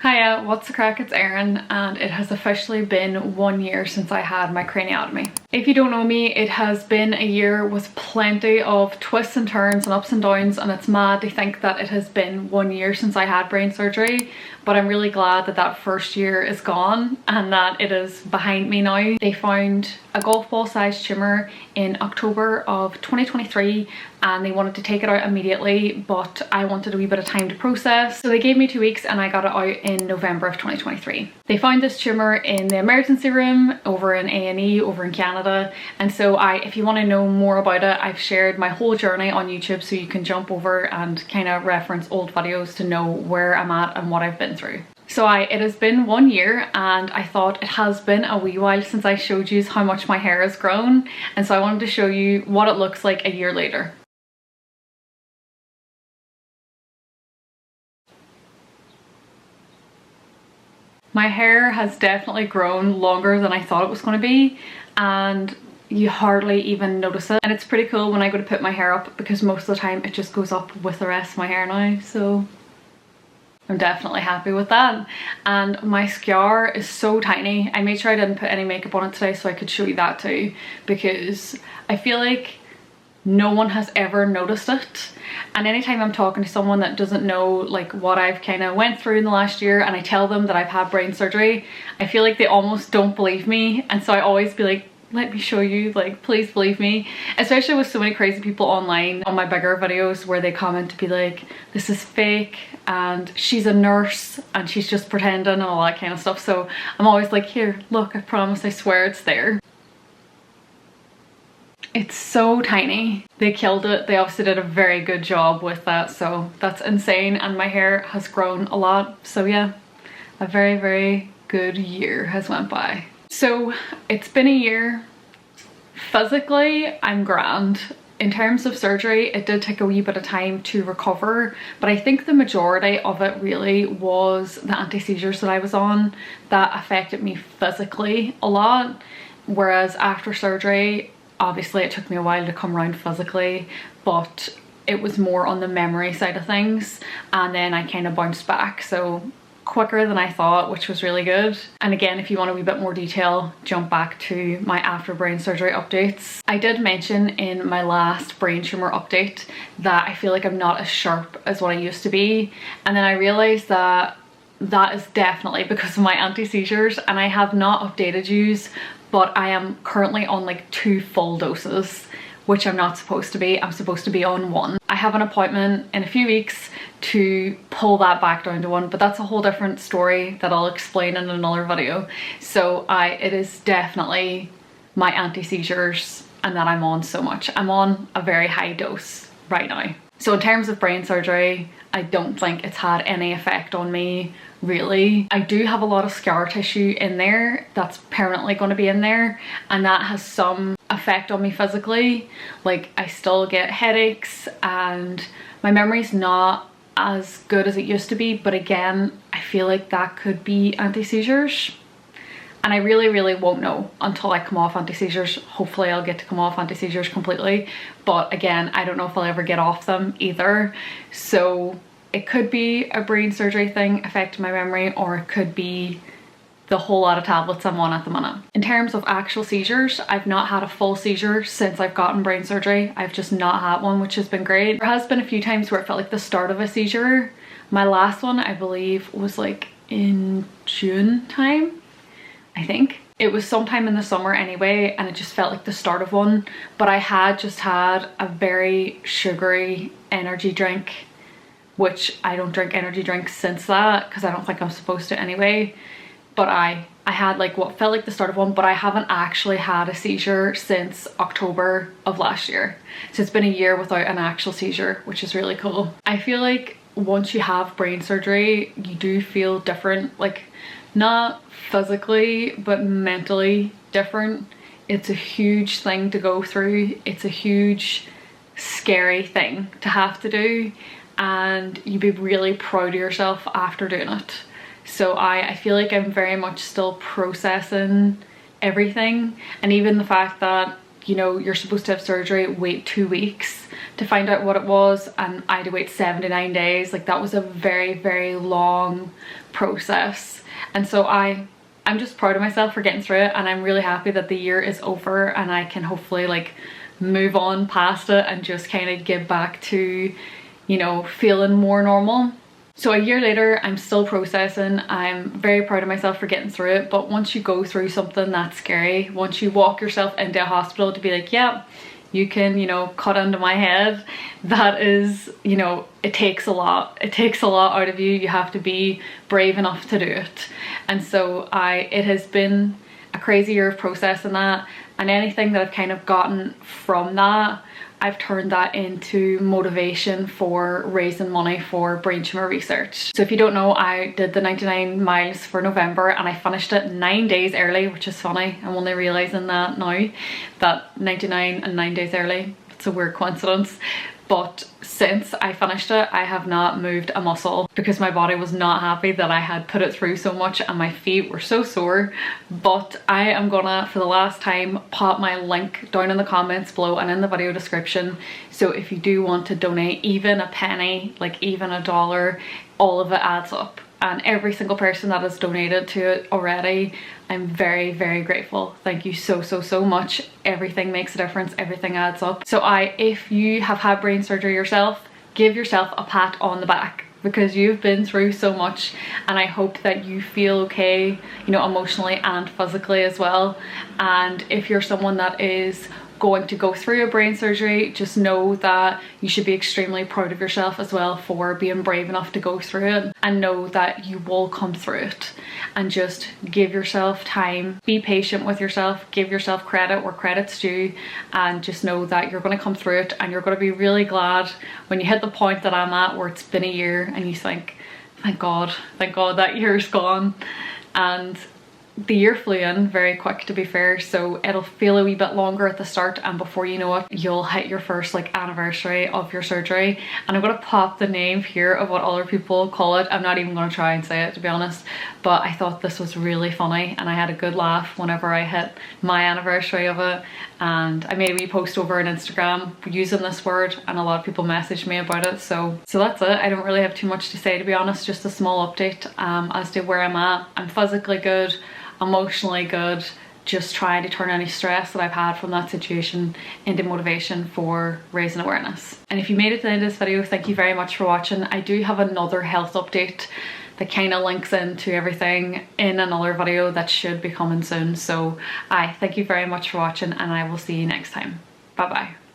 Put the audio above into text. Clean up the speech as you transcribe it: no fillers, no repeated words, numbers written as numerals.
Hiya, what's the crack? It's Erin, and it has officially been 1 year since I had my craniotomy. If you don't know me, it has been a year with plenty of twists and turns and ups and downs, and it's mad to think that it has been 1 year since I had brain surgery, but I'm really glad that that first year is gone and that it is behind me now. They found a golf ball sized tumour in October of 2023 and they wanted to take it out immediately, but I wanted a wee bit of time to process, so they gave me 2 weeks and I got it out in November of 2023. They found this tumour in the emergency room over in A&E over in Canada, and so if you want to know more about it, I've shared my whole journey on YouTube, so you can jump over and kind of reference old videos to know where I'm at and what I've been through. So it has been 1 year and I thought it has been a wee while since I showed you how much my hair has grown, and so I wanted to show you what it looks like a year later. My hair has definitely grown longer than I thought it was going to be, and you hardly even notice it. And it's pretty cool when I go to put my hair up because most of the time it just goes up with the rest of my hair now, so I'm definitely happy with that. And my scar is so tiny. I made sure I didn't put any makeup on it today so I could show you that too, because I feel like no one has ever noticed it. And anytime I'm talking to someone that doesn't know like what I've kind of went through in the last year and I tell them that I've had brain surgery, I feel like they almost don't believe me, and so I always be like, let me show you, like please believe me. Especially with so many crazy people online on my bigger videos where they comment to be like, this is fake and she's a nurse and she's just pretending and all that kind of stuff. So I'm always like, here, look, I promise, I swear it's there. It's so tiny. They killed it. They obviously did a very good job with that, so that's insane. And my hair has grown a lot, so yeah, a very, very good year has went by. So it's been a year. Physically, I'm grand. In terms of surgery, it did take a wee bit of time to recover, but I think the majority of it really was the anti-seizures that I was on that affected me physically a lot, whereas after surgery, obviously it took me a while to come around physically, but it was more on the memory side of things, and then I kind of bounced back, so quicker than I thought, which was really good. And again, if you want a wee bit more detail, jump back to my after brain surgery updates. I did mention in my last brain tumour update that I feel like I'm not as sharp as what I used to be, and then I realised that that is definitely because of my anti-seizures, and I have not updated yous, but I am currently on like 2 full doses, which I'm not supposed to be. I'm supposed to be on 1. I have an appointment in a few weeks to pull that back down to 1, but that's a whole different story that I'll explain in another video. So it is definitely my anti-seizures and that I'm on so much. I'm on a very high dose right now. So in terms of brain surgery, I don't think it's had any effect on me, really. I do have a lot of scar tissue in there that's permanently going to be in there, and that has some effect on me physically. Like, I still get headaches and my memory's not as good as it used to be, but again, I feel like that could be anti-seizures. And I really won't know until I come off anti-seizures. Hopefully I'll get to come off anti-seizures completely, but again, I don't know if I'll ever get off them either. So it could be a brain surgery thing affecting my memory, or it could be the whole lot of tablets I'm on at the minute. In terms of actual seizures, I've not had a full seizure since I've gotten brain surgery. I've just not had one, which has been great. There has been a few times where it felt like the start of a seizure. My last one, I believe, was like in June time, I think. It was sometime in the summer anyway, and it just felt like the start of one. But I had just had a very sugary energy drink, which I don't drink energy drinks since that because I don't think I'm supposed to anyway. But I had like what felt like the start of one, but I haven't actually had a seizure since October of last year. So it's been a year without an actual seizure, which is really cool. I feel like once you have brain surgery, you do feel different, like not physically, but mentally different. It's a huge thing to go through. It's a huge, scary thing to have to do, and you'd be really proud of yourself after doing it. So I feel like I'm very much still processing everything, and even the fact that, you know, you're supposed to have surgery, wait 2 weeks to find out what it was, and I had to wait 79 days. Like, that was a very, very long process. And so I'm just proud of myself for getting through it, and I'm really happy that the year is over and I can hopefully like move on past it and just kind of get back to, you know, feeling more normal. So a year later, I'm still processing. I'm very proud of myself for getting through it. But once you go through something that's scary, once you walk yourself into a hospital to be like, yeah, you can, you know, cut into my head, that is, you know, it takes a lot. It takes a lot out of you. You have to be brave enough to do it. And so it has been a crazy year of processing that, and anything that I've kind of gotten from that, I've turned that into motivation for raising money for brain tumour research. So if you don't know, I did the 99 miles for November and I finished it 9 days early, which is funny. I'm only realising that now, that 99 and 9 days early. It's a weird coincidence. But since I finished it, I have not moved a muscle because my body was not happy that I had put it through so much and my feet were so sore. But I am gonna, for the last time, pop my link down in the comments below and in the video description. So if you do want to donate even a penny, like even $1, all of it adds up. And every single person that has donated to it already, I'm very, very grateful. Thank you so, so, so much. Everything makes a difference. Everything adds up. So if you have had brain surgery yourself, give yourself a pat on the back because you've been through so much, and I hope that you feel okay, you know, emotionally and physically as well. And if you're someone that is going to go through a brain surgery, just know that you should be extremely proud of yourself as well for being brave enough to go through it, and know that you will come through it. And just give yourself time, be patient with yourself, give yourself credit where credit's due, and just know that you're going to come through it, and you're going to be really glad when you hit the point that I'm at where it's been a year and you think, thank God that year's gone. And the year flew in very quick, to be fair, so it'll feel a wee bit longer at the start, and before you know it, you'll hit your first like anniversary of your surgery. And I'm gonna pop the name here of what other people call it. I'm not even gonna try and say it, to be honest, but I thought this was really funny and I had a good laugh whenever I hit my anniversary of it. And I made a wee post over on Instagram using this word, and a lot of people messaged me about it. So that's it. I don't really have too much to say, to be honest. Just a small update as to where I'm at. I'm physically good, emotionally good, just trying to turn any stress that I've had from that situation into motivation for raising awareness. And if you made it to the end of this video, thank you very much for watching. I do have another health update that kind of links into everything in another video that should be coming soon. So thank you very much for watching, and I will see you next time. Bye bye.